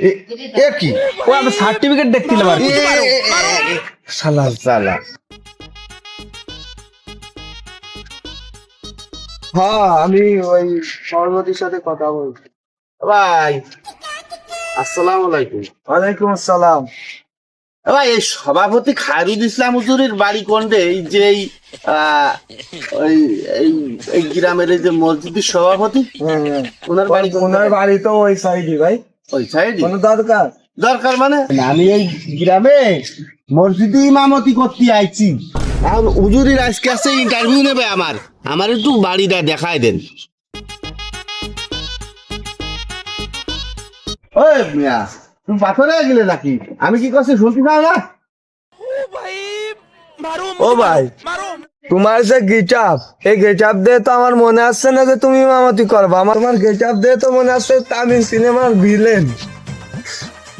এ কি ও আমি সার্টিফিকেট দেখছিলাম আর কি। শালা শালা হ্যাঁ আমি ওই সভাপতির সাথে কথা বলছি। ভাই আসসালামু আলাইকুম। ওয়ালাইকুম আসসালাম। ভাই এই সভাপতি খায়রুল ইসলাম হুজুরের বাড়ি কোনটা? এই যে ওই এই এই গ্রামের এই যে মসজিদের সভাপতি ওনার বাড়ি ওনার বাড়ি তো ওই সাইডে ভাই। ওই সাইডে কোনো দরকার? দরকার মানে আমি এই গ্রামে মসজিদে ইমামতি করতে আইছি। এখন হুজুরের আজকে আসছে ইন্টারভিউ নেবে আমার একটু বাড়িটা দেখায় দেন। ওই মিয়া তুমি পাথরে গেলে নাকি? আমি কি করছি শুনতে পাও না? ও ভাই তোমার যে গেট আপ, এই গেট আপ দিয়ে তো আমার মনে আসছে না যে তুমি ইমামতি করবা। তোমার গেট আপ দিয়ে তো মনে আসছে তামিল সিনেমার ভিলেন।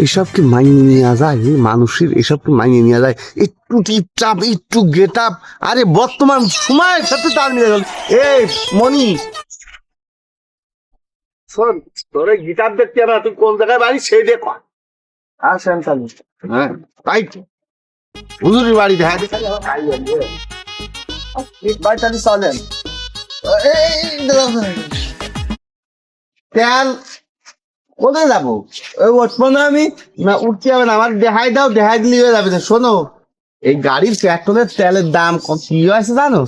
এসব কি মাইনে নেওয়া যায়? মানুষের এসব কি মাইনে নেওয়া যায়? একটু টিপটাপ একটু গেট আপ, আরে বর্তমান সময়ের সাথে তাল মিলে গেল। এই মনি শোন, তোর গেট আপ দেখতে হবে না, তুই কোন জায়গায় বাড়ি সেই দেখ। আসেন তাহলে। হ্যাঁ তাই তো। হুজুরের বাড়ি দেখা ভাই তাহলে চলেন। তেল কোথায় যাবো? ওই উঠবো না আমি, না উঠতে হবে না, আমার দেখাই দাও, দেখাই দিলে হয়ে যাবে। শোনো, এই গাড়ির পেট্রোলের তেলের দাম কি হয়েছে জানো?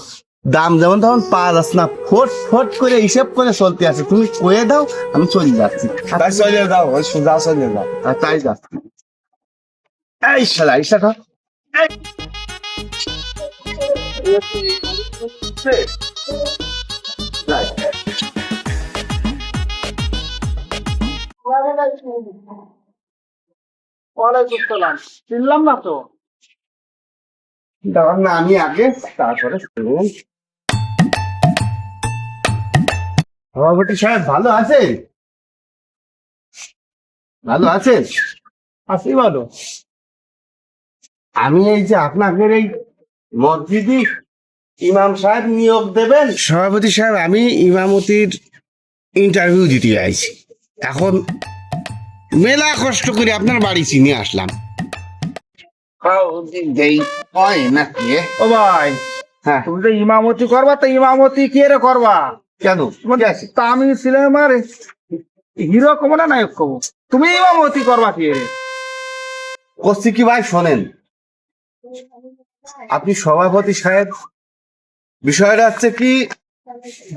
দাম যেমন তখন পাওয়া যাচ্ছে না, ফোট ফোট করে হিসেব করে চলতে আছে। তুমি কয়ে দাও, আমি চলে যাচ্ছি। তাই চলে যাও, ওই সোজা চলে যাও। আর তাই যাচ্ছি। এই শালা এই শালা চিনলাম না তো। দাঁড়ান না, আমি আগে তারপরে শুনুন। সভাপতি সাহেব ভালো আছেন? ভালো আছেন? আসি ভালো। আমি এই যে আপনাদের এই মসজিদে ইমাম সাহেব নিয়োগ দেবেন। সভাপতি সাহেব আমি ইমামতির ইন্টারভিউ দিতে আইছি। এখন মেলা কষ্ট করে আপনার বাড়ি চিনে আসলাম। দেই হয় নাকি? ও ভাই হ্যাঁ তুমি তো ইমামতি করবা, তো ইমামতি কে রে করবা? কেন কি আছে? তা আমি সিনেমার হিরো কমো না নায়ক কমো, তুমি ইমামতি করবা কে রে? করছি কি ভাই শোনেন, আপনি সভাপতি সাহেব, বিষয়টা হচ্ছে কি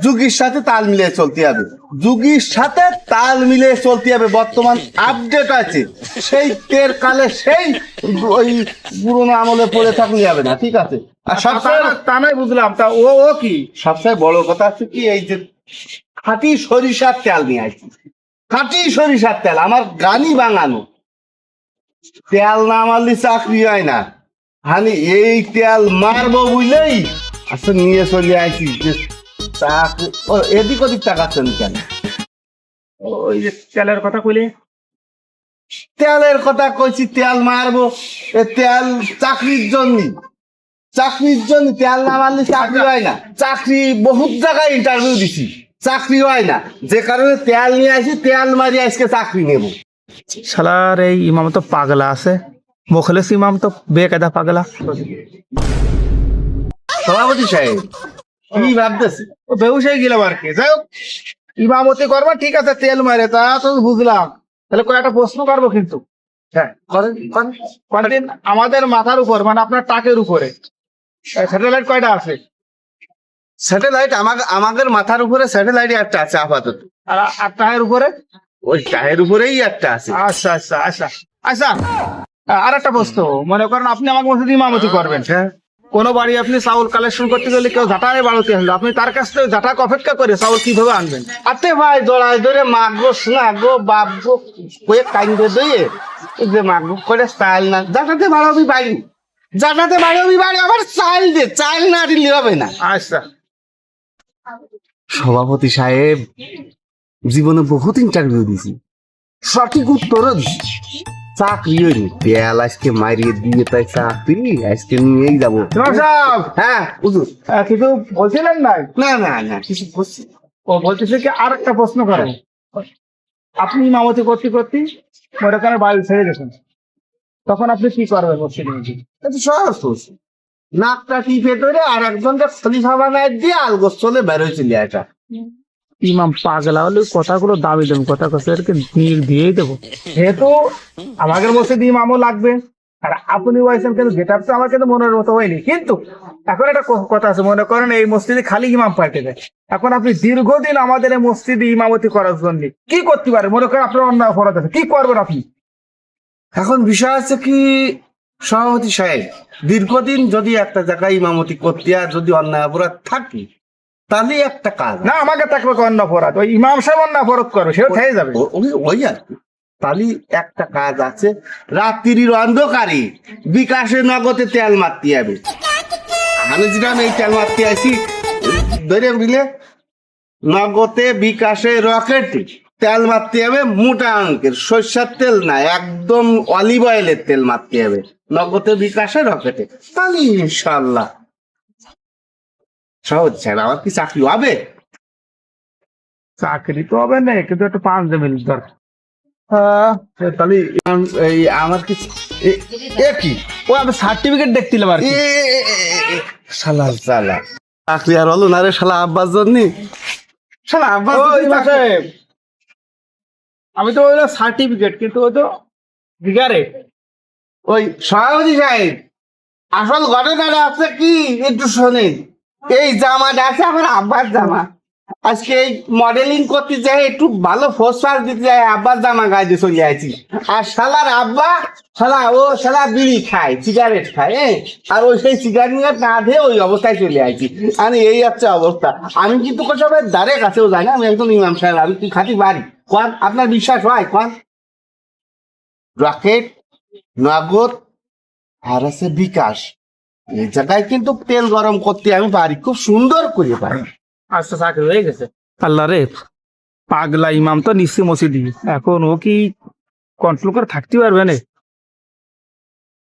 যুগের সাথে তাল মিলিয়ে চলতে হবে। যুগের সাথে তাল মিলিয়ে চলতে হবে। বর্তমান আপডেট আছে, সেই তের কালে সেই ওই পুরোনো আমলে পড়ে থাকলে হবে না, ঠিক আছে? আর সবচেয়ে তা নাই বুঝলাম, তা ও ও কি? সবচেয়ে বড় কথা হচ্ছে কি, এই যে খাঁটি সরিষার তেল নিয়ে আসছি। খাঁটি সরিষার তেল, আমার গানি বাঙানো তেল না মারলে চাকরি হয় না। হানি এই তেল মারবো বুঝলেই আচ্ছা নিয়ে চলে আসছি যে চাকরি। ও এদিক ওদিক তাকাচ্ছেন কেন? ওই যে তেলের কথা কইলে, তেলের কথা কইছি, তেল মারবো। এ তেল চাকরির জন্য, চাকরির জন্য তেল না মারলে চাকরি হয় না। চাকরি বহুত জায়গায় ইন্টারভিউ দিছি, চাকরি হয় না। যে কারণে তেল নিয়ে আসি, তেল মারি আজকে চাকরি নেব। শালার এই ইমাম তো পাগলা আছে, মোখলেস ইমাম তো বেকায়দা পাগলা। সভাপতি সাহেব কি ভাবতেছি? ও বেহুশ হয়ে গেলাম আর কি। যাই হোক, ইমামতি করবা ঠিক আছে, তেল মারে তা তো বুঝলাম। তাহলে কয়েকটা প্রশ্ন করবো কিন্তু। হ্যাঁ করেন করেন। কয়েকদিন আমাদের মাথার উপর মানে আপনার টাকের উপরে স্যাটেলাইট কয়টা আছে? স্যাটেলাইট আমাদের মাথার উপরে স্যাটেলাইট একটা আছে আপাতত। আর আর টাকের উপরে? ওই টায়ের উপরেই একটা আছে। আচ্ছা আচ্ছা আচ্ছা আচ্ছা। আর একটা প্রশ্ন, মনে করেন আপনি আমাকে মসজিদে ইমামতি করবেন। হ্যাঁ কোনো বাড়ি আপনি চাউল কালেকশন করতে গেলে কেউ ঝাঁটায় বাড়তে আসলো, আপনি তার কাছ থেকে ঝাঁটাকে অপেক্ষা করে চাউল কিভাবে আনবেন? আতে ভাই দড়াই ধরে মাগো শোনা গো বাপ গো কয়ে কাইন্দে দইয়ে এই যে মাগো করে স্টাইল না জাটাতে বাড়াবি বাড়ি, জাটাতে বাড়াবি বাড়ি, আবার চাইল দে, চাইল না দিলে হবে না। আচ্ছা, সভাপতি সাহেব জীবনে বহুত ইন্টারভিউ দিছি, সঠিক উত্তরও দিছি, চাকরি হয়নি। তেল আজকে মারিয়ে দিয়ে তাই চাকরি আজকে নিয়েই যাবো। ইমাম সাহেব হ্যাঁ হুজুর। কিছু বলছিলেন নাই? না না না কিছু করছি। ও বলতেছে কি আর একটা প্রশ্ন করেন। আপনি ইমামতি করতে করতে মনে করেন বাড়ি ছেড়ে গেছেন, তখন আপনি কি করবেন মসজিদে গিয়ে? এটা সহজ প্রশ্ন। নাকটা টিপে ধরে আর একজনকে খলিফা বানায় দিয়ে আলগোস চলে বেরোয় এটা। ইমাম পাগলা হলে কথাগুলো দাবি দেবো, কথা কথা দিয়েই দেবো। যেহেতু আমাদের মসজিদে ইমামও লাগবে, আর আপনি বলছেন কিন্তু গেট তো আমার কিন্তু মনের মতো হয়নি। কিন্তু এখন একটা কথা আছে, মনে করেন এই মসজিদে খালি ইমাম পাল্টে দেয়, এখন আপনি দীর্ঘদিন আমাদের এই মসজিদে ইমামতি করার জন্য কি করতে পারেন? মনে করেন আপনার অন্য অপরাধ আছে, কি করবেন আপনি? এখন বিষয় আছে কি সভাপতি সাহেব, দীর্ঘদিন যদি একটা জায়গায় ইমামতি করতে আর যদি অন্যায় অপরাধ থাকি, তাহলে একটা কাজ না, আমাকে থাকবে অন্য অপরাধ, ওই ইমাম সাহেব অন্য অপরাধ করবে, সেটা থেকে যাবে। ওই আর কি। তাহলে একটা কাজ আছে, রাত্রির অন্ধকারে বিকাশে নগদে তেল মারতে হবে। আমি যেটা এই তেল মারতে আছি ধরে মিলে নগদে বিকাশে রকেটে তেল মারতে হবে, মোটা অঙ্কের সরষের তেল না, একদম অলিভ অয়েলের তেল মারতে হবে নগদে বিকাশে রকেটে। তাহলে ইনশাল্লাহ সহজ সাহেব, আমার কি চাকরি হবে? চাকরি তো হবে না, কিন্তু একটা 5 মিনিট দরকার। তাহলে এই আমার কি কি ও আমি সার্টিফিকেট দেখছিলাম আর কি। শালা শালা চাকরি আর হলো না রে শালা, আব্বাস জন্য শালা আব্বাস ও, যদি ইমাম চাকরি- সাহেব, আমি তো ওই সার্টিফিকেট, কিন্তু ওই তো সিগারেট। ওই সভাপতি সাহেব, আসল ঘটনাটা আছে কি একটু শোনেন। এই জামাটা আছে আমার আব্বার জামা, আজকে এই মডেলিং করতে যাই একটু ভালো ফোসফাস দিতে যাই, আব্বার জামা গায়ে দিয়ে চলে আছি। আর শালার আব্বা শালা বিড়ি খায়, সিগারেট খায়, আর ওই সেই সিগারেট না দিয়ে ওই অবস্থায় চলে আছি। আমি এই হচ্ছে অবস্থা। আমি কিন্তু সবাই দ্বারে কাছেও যাই না, আমি একদম ইমাম সাহেব, আমি কি খাতি বাড়ি কোন আপনার বিশ্বাস হয় কোন? রকেট, নগদ আর আছে বিকাশ, এই জায়গায় কিন্তু তেল গরম করতে আমি পারি, খুব সুন্দর করে পারি। আচ্ছা, চাকরি হয়ে গেছে। আল্লাহ রে, পাগলা ইমাম তো নিশ্চয় মসজিদি, এখন ও কি কন্ট্রোল করে থাকতে পারবে না?